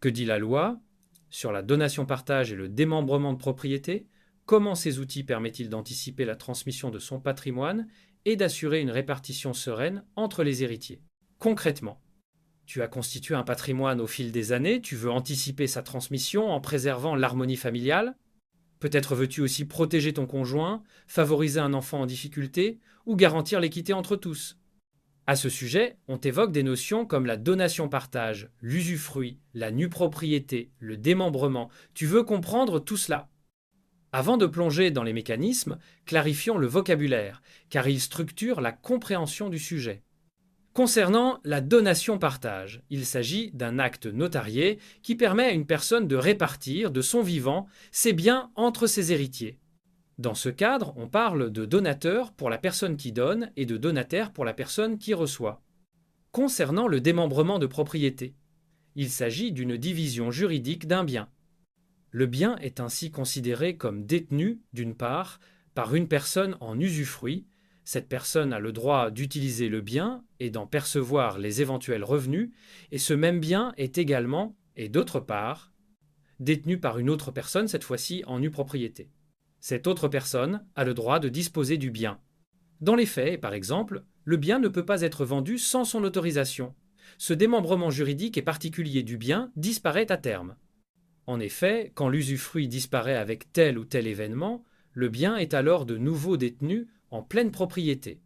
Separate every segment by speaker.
Speaker 1: Que dit la loi sur la donation-partage et le démembrement de propriété? Comment ces outils permettent-ils d'anticiper la transmission de son patrimoine et d'assurer une répartition sereine entre les héritiers? Concrètement, tu as constitué un patrimoine au fil des années, tu veux anticiper sa transmission en préservant l'harmonie familiale. Peut-être veux-tu aussi protéger ton conjoint, favoriser un enfant en difficulté ou garantir l'équité entre tous. À ce sujet, on évoque des notions comme la donation-partage, l'usufruit, la nue propriété, le démembrement. Tu veux comprendre tout cela? Avant de plonger dans les mécanismes, clarifions le vocabulaire, car il structure la compréhension du sujet. Concernant la donation-partage, il s'agit d'un acte notarié qui permet à une personne de répartir de son vivant ses biens entre ses héritiers. Dans ce cadre, on parle de donateur pour la personne qui donne et de donataire pour la personne qui reçoit. Concernant le démembrement de propriété, il s'agit d'une division juridique d'un bien. Le bien est ainsi considéré comme détenu, d'une part, par une personne en usufruit. Cette personne a le droit d'utiliser le bien et d'en percevoir les éventuels revenus, et ce même bien est également, et d'autre part, détenu par une autre personne, cette fois-ci en nue propriété. Cette autre personne a le droit de disposer du bien. Dans les faits, par exemple, le bien ne peut pas être vendu sans son autorisation. Ce démembrement juridique et particulier du bien disparaît à terme. En effet, quand l'usufruit disparaît avec tel ou tel événement, le bien est alors de nouveau détenu en pleine propriété.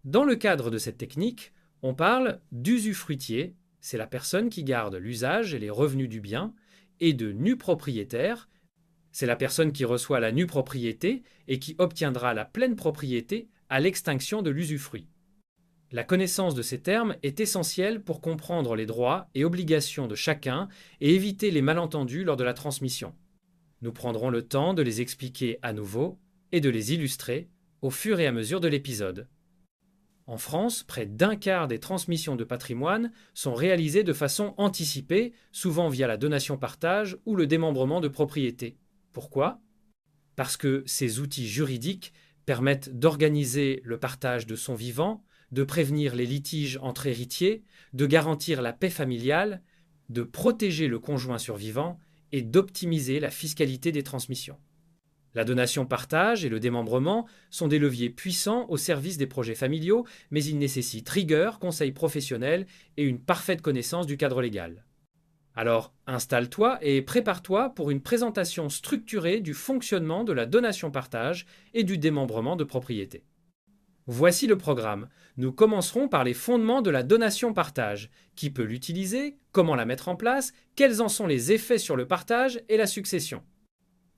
Speaker 1: Dans le cadre de cette technique, on parle d'usufruitier, c'est la personne qui garde l'usage et les revenus du bien, et de nu propriétaire, c'est la personne qui reçoit la nue propriété et qui obtiendra la pleine propriété à l'extinction de l'usufruit. La connaissance de ces termes est essentielle pour comprendre les droits et obligations de chacun et éviter les malentendus lors de la transmission. Nous prendrons le temps de les expliquer à nouveau et de les illustrer au fur et à mesure de l'épisode. En France, près d'un quart des transmissions de patrimoine sont réalisées de façon anticipée, souvent via la donation-partage ou le démembrement de propriété. Pourquoi? Parce que ces outils juridiques permettent d'organiser le partage de son vivant, de prévenir les litiges entre héritiers, de garantir la paix familiale, de protéger le conjoint survivant et d'optimiser la fiscalité des transmissions. La donation-partage et le démembrement sont des leviers puissants au service des projets familiaux, mais ils nécessitent rigueur, conseil professionnel et une parfaite connaissance du cadre légal. Alors, installe-toi et prépare-toi pour une présentation structurée du fonctionnement de la donation-partage et du démembrement de propriété. Voici le programme. Nous commencerons par les fondements de la donation-partage. Qui peut l'utiliser? Comment la mettre en place? Quels en sont les effets sur le partage et la succession?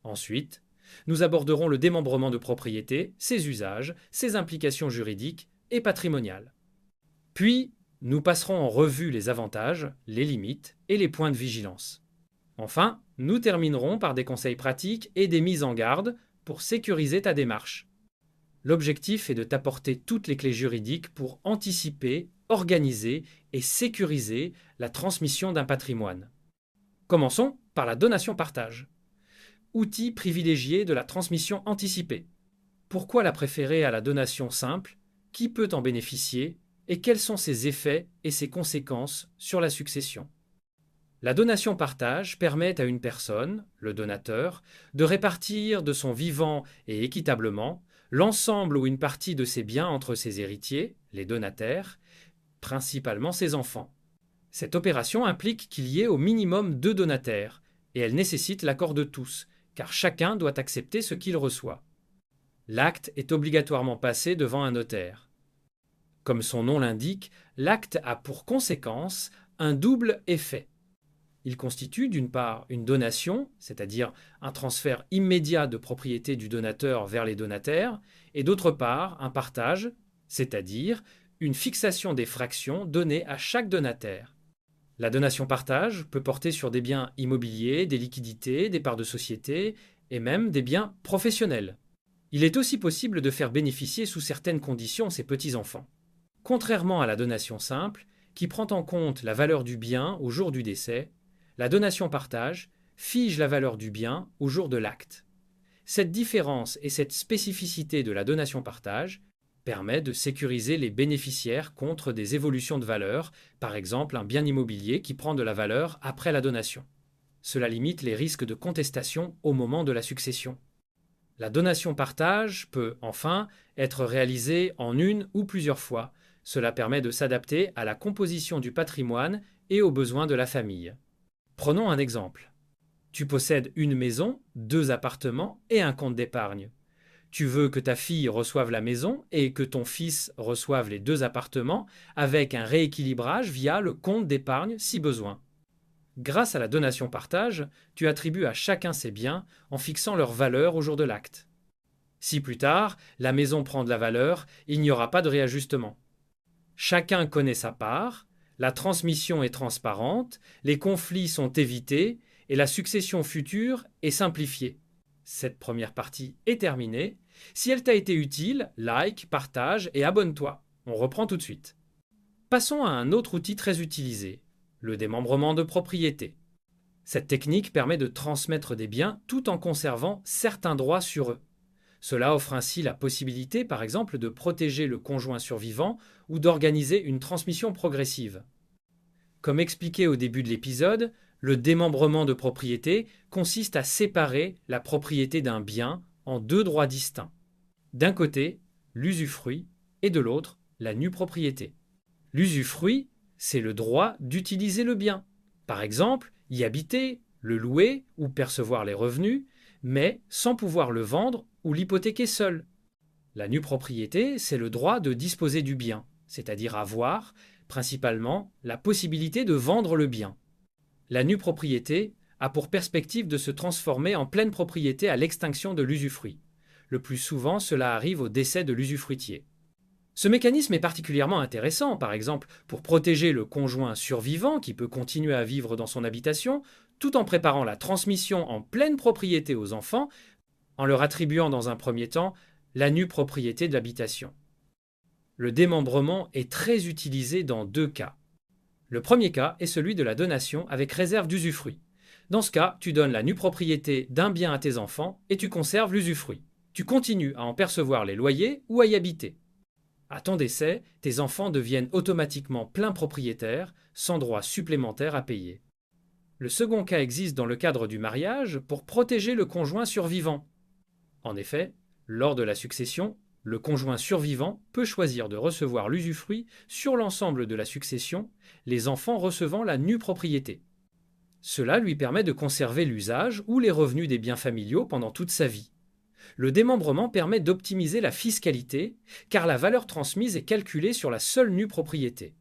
Speaker 1: Ensuite, nous aborderons le démembrement de propriété, ses usages, ses implications juridiques et patrimoniales. Puis, nous passerons en revue les avantages, les limites et les points de vigilance. Enfin, nous terminerons par des conseils pratiques et des mises en garde pour sécuriser ta démarche. L'objectif est de t'apporter toutes les clés juridiques pour anticiper, organiser et sécuriser la transmission d'un patrimoine. Commençons par la donation-partage. Outil privilégié de la transmission anticipée. Pourquoi la préférer à la donation simple? Qui peut en bénéficier? Et quels sont ses effets et ses conséquences sur la succession? La donation-partage permet à une personne, le donateur, de répartir de son vivant et équitablement l'ensemble ou une partie de ses biens entre ses héritiers, les donataires, principalement ses enfants. Cette opération implique qu'il y ait au minimum 2 donataires, et elle nécessite l'accord de tous, car chacun doit accepter ce qu'il reçoit. L'acte est obligatoirement passé devant un notaire. Comme son nom l'indique, l'acte a pour conséquence un double effet. Il constitue d'une part une donation, c'est-à-dire un transfert immédiat de propriété du donateur vers les donataires, et d'autre part un partage, c'est-à-dire une fixation des fractions données à chaque donataire. La donation-partage peut porter sur des biens immobiliers, des liquidités, des parts de société et même des biens professionnels. Il est aussi possible de faire bénéficier sous certaines conditions ses petits-enfants. Contrairement à la donation simple, qui prend en compte la valeur du bien au jour du décès, la donation-partage fige la valeur du bien au jour de l'acte. Cette différence et cette spécificité de la donation-partage permet de sécuriser les bénéficiaires contre des évolutions de valeur, par exemple un bien immobilier qui prend de la valeur après la donation. Cela limite les risques de contestation au moment de la succession. La donation-partage peut, enfin, être réalisée en une ou plusieurs fois. Cela permet de s'adapter à la composition du patrimoine et aux besoins de la famille. Prenons un exemple. Tu possèdes une maison, 2 appartements et un compte d'épargne. Tu veux que ta fille reçoive la maison et que ton fils reçoive les 2 appartements avec un rééquilibrage via le compte d'épargne si besoin. Grâce à la donation-partage, tu attribues à chacun ses biens en fixant leur valeur au jour de l'acte. Si plus tard, la maison prend de la valeur, il n'y aura pas de réajustement. Chacun connaît sa part, la transmission est transparente, les conflits sont évités et la succession future est simplifiée. Cette première partie est terminée. Si elle t'a été utile, like, partage et abonne-toi. On reprend tout de suite. Passons à un autre outil très utilisé, le démembrement de propriété. Cette technique permet de transmettre des biens tout en conservant certains droits sur eux. Cela offre ainsi la possibilité, par exemple, de protéger le conjoint survivant ou d'organiser une transmission progressive. Comme expliqué au début de l'épisode, le démembrement de propriété consiste à séparer la propriété d'un bien en 2 droits distincts. D'un côté, l'usufruit et de l'autre, la nue propriété. L'usufruit, c'est le droit d'utiliser le bien. Par exemple, y habiter, le louer ou percevoir les revenus, mais sans pouvoir le vendre ou l'hypothéquer seul. La nue propriété, c'est le droit de disposer du bien, c'est-à-dire avoir, principalement, la possibilité de vendre le bien. La nue propriété a pour perspective de se transformer en pleine propriété à l'extinction de l'usufruit. Le plus souvent, cela arrive au décès de l'usufruitier. Ce mécanisme est particulièrement intéressant, par exemple, pour protéger le conjoint survivant qui peut continuer à vivre dans son habitation, tout en préparant la transmission en pleine propriété aux enfants, en leur attribuant dans un premier temps la nue propriété de l'habitation. Le démembrement est très utilisé dans 2 cas. Le premier cas est celui de la donation avec réserve d'usufruit. Dans ce cas, tu donnes la nue propriété d'un bien à tes enfants et tu conserves l'usufruit. Tu continues à en percevoir les loyers ou à y habiter. À ton décès, tes enfants deviennent automatiquement pleins propriétaires, sans droits supplémentaires à payer. Le second cas existe dans le cadre du mariage pour protéger le conjoint survivant. En effet, lors de la succession, le conjoint survivant peut choisir de recevoir l'usufruit sur l'ensemble de la succession, les enfants recevant la nue propriété. Cela lui permet de conserver l'usage ou les revenus des biens familiaux pendant toute sa vie. Le démembrement permet d'optimiser la fiscalité, car la valeur transmise est calculée sur la seule nue propriété.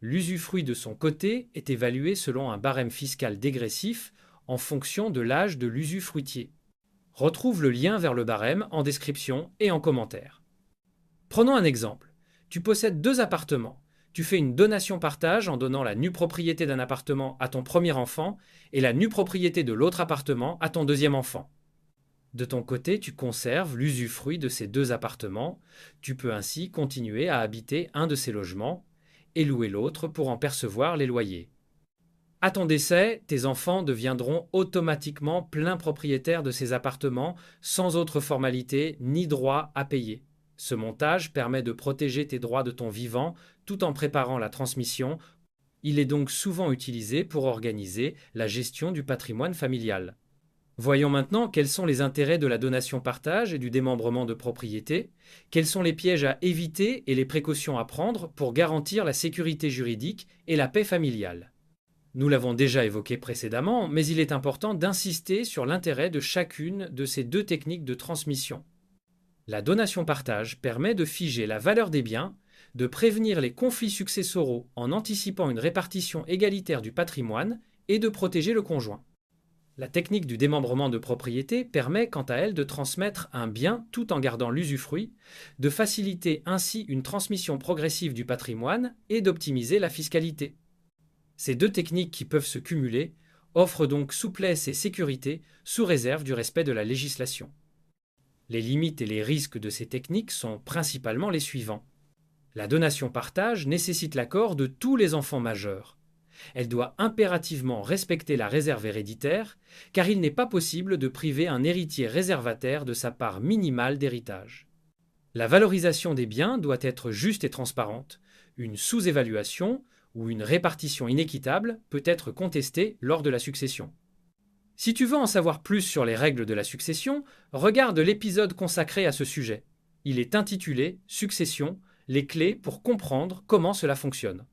Speaker 1: L'usufruit de son côté est évalué selon un barème fiscal dégressif en fonction de l'âge de l'usufruitier. Retrouve le lien vers le barème en description et en commentaire. Prenons un exemple. Tu possèdes 2 appartements. Tu fais une donation-partage en donnant la nue propriété d'un appartement à ton premier enfant et la nue propriété de l'autre appartement à ton deuxième enfant. De ton côté, tu conserves l'usufruit de ces 2 appartements. Tu peux ainsi continuer à habiter un de ces logements et louer l'autre pour en percevoir les loyers. À ton décès, tes enfants deviendront automatiquement pleins propriétaires de ces appartements sans autre formalité ni droit à payer. Ce montage permet de protéger tes droits de ton vivant tout en préparant la transmission. Il est donc souvent utilisé pour organiser la gestion du patrimoine familial. Voyons maintenant quels sont les intérêts de la donation-partage et du démembrement de propriété, quels sont les pièges à éviter et les précautions à prendre pour garantir la sécurité juridique et la paix familiale. Nous l'avons déjà évoqué précédemment, mais il est important d'insister sur l'intérêt de chacune de ces 2 techniques de transmission. La donation-partage permet de figer la valeur des biens, de prévenir les conflits successoraux en anticipant une répartition égalitaire du patrimoine et de protéger le conjoint. La technique du démembrement de propriété permet quant à elle de transmettre un bien tout en gardant l'usufruit, de faciliter ainsi une transmission progressive du patrimoine et d'optimiser la fiscalité. Ces 2 techniques qui peuvent se cumuler offrent donc souplesse et sécurité sous réserve du respect de la législation. Les limites et les risques de ces techniques sont principalement les suivants. La donation-partage nécessite l'accord de tous les enfants majeurs. Elle doit impérativement respecter la réserve héréditaire, car il n'est pas possible de priver un héritier réservataire de sa part minimale d'héritage. La valorisation des biens doit être juste et transparente. Une sous-évaluation ou une répartition inéquitable peut être contestée lors de la succession. Si tu veux en savoir plus sur les règles de la succession, regarde l'épisode consacré à ce sujet. Il est intitulé Succession, les clés pour comprendre comment cela fonctionne.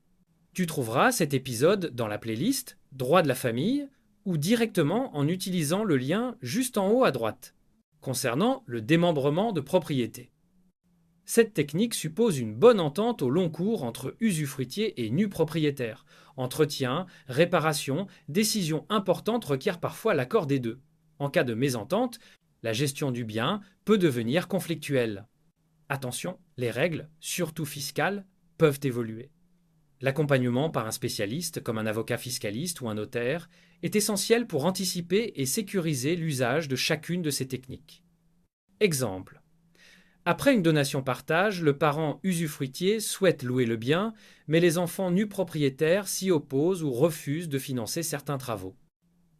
Speaker 1: Tu trouveras cet épisode dans la playlist Droit de la famille ou directement en utilisant le lien juste en haut à droite, concernant le démembrement de propriété. Cette technique suppose une bonne entente au long cours entre usufruitier et nus propriétaire. Entretien, réparation, décisions importantes requièrent parfois l'accord des deux. En cas de mésentente, la gestion du bien peut devenir conflictuelle. Attention, les règles, surtout fiscales, peuvent évoluer. L'accompagnement par un spécialiste, comme un avocat fiscaliste ou un notaire, est essentiel pour anticiper et sécuriser l'usage de chacune de ces techniques. Exemple. Après une donation-partage, le parent usufruitier souhaite louer le bien, mais les enfants nus propriétaires s'y opposent ou refusent de financer certains travaux.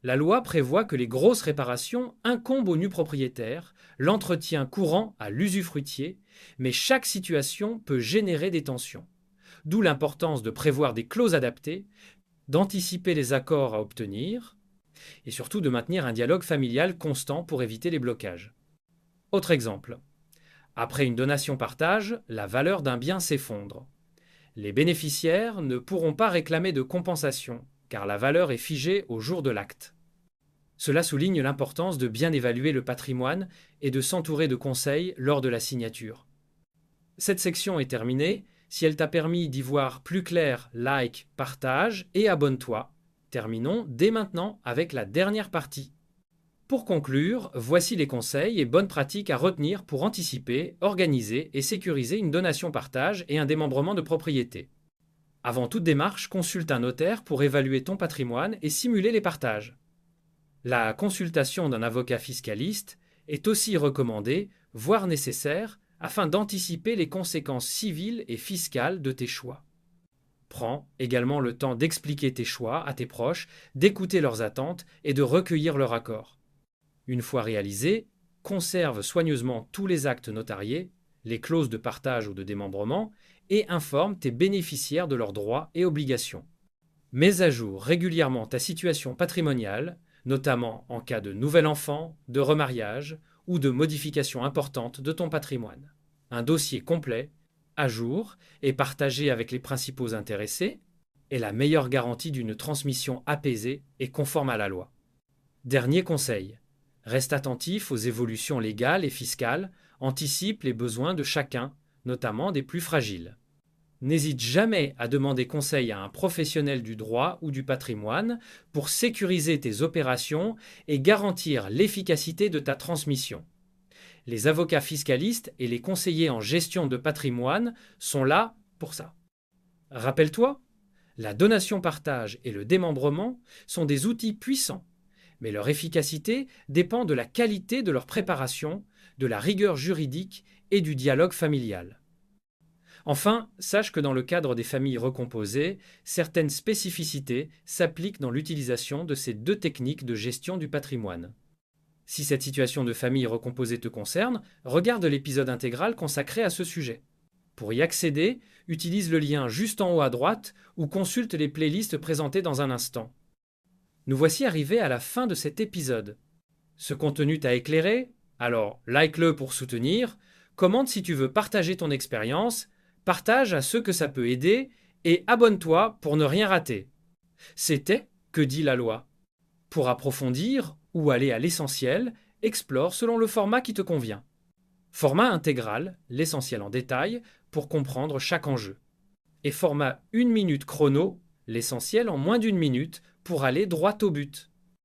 Speaker 1: La loi prévoit que les grosses réparations incombent au nu propriétaire, l'entretien courant à l'usufruitier, mais chaque situation peut générer des tensions. D'où l'importance de prévoir des clauses adaptées, d'anticiper les accords à obtenir, et surtout de maintenir un dialogue familial constant pour éviter les blocages. Autre exemple. Après une donation-partage, la valeur d'un bien s'effondre. Les bénéficiaires ne pourront pas réclamer de compensation, car la valeur est figée au jour de l'acte. Cela souligne l'importance de bien évaluer le patrimoine et de s'entourer de conseils lors de la signature. Cette section est terminée. Si elle t'a permis d'y voir plus clair, like, partage et abonne-toi. Terminons dès maintenant avec la dernière partie. Pour conclure, voici les conseils et bonnes pratiques à retenir pour anticiper, organiser et sécuriser une donation-partage et un démembrement de propriété. Avant toute démarche, consulte un notaire pour évaluer ton patrimoine et simuler les partages. La consultation d'un avocat fiscaliste est aussi recommandée, voire nécessaire, afin d'anticiper les conséquences civiles et fiscales de tes choix. Prends également le temps d'expliquer tes choix à tes proches, d'écouter leurs attentes et de recueillir leur accord. Une fois réalisé, conserve soigneusement tous les actes notariés, les clauses de partage ou de démembrement, et informe tes bénéficiaires de leurs droits et obligations. Mets à jour régulièrement ta situation patrimoniale, notamment en cas de nouvel enfant, de remariage ou de modification importante de ton patrimoine. Un dossier complet, à jour et partagé avec les principaux intéressés est la meilleure garantie d'une transmission apaisée et conforme à la loi. Dernier conseil. Reste attentif aux évolutions légales et fiscales, anticipe les besoins de chacun, notamment des plus fragiles. N'hésite jamais à demander conseil à un professionnel du droit ou du patrimoine pour sécuriser tes opérations et garantir l'efficacité de ta transmission. Les avocats fiscalistes et les conseillers en gestion de patrimoine sont là pour ça. Rappelle-toi, la donation-partage et le démembrement sont des outils puissants, mais leur efficacité dépend de la qualité de leur préparation, de la rigueur juridique et du dialogue familial. Enfin, sache que dans le cadre des familles recomposées, certaines spécificités s'appliquent dans l'utilisation de ces deux techniques de gestion du patrimoine. Si cette situation de famille recomposée te concerne, regarde l'épisode intégral consacré à ce sujet. Pour y accéder, utilise le lien juste en haut à droite ou consulte les playlists présentées dans un instant. Nous voici arrivés à la fin de cet épisode. Ce contenu t'a éclairé? Alors like-le pour soutenir, commente si tu veux partager ton expérience, partage à ceux que ça peut aider et abonne-toi pour ne rien rater. C'était Que dit la loi? Pour approfondir ou aller à l'essentiel, explore selon le format qui te convient. Format intégral, l'essentiel en détail, pour comprendre chaque enjeu. Et format 1 minute chrono, l'essentiel en moins d'1 minute, pour aller droit au but.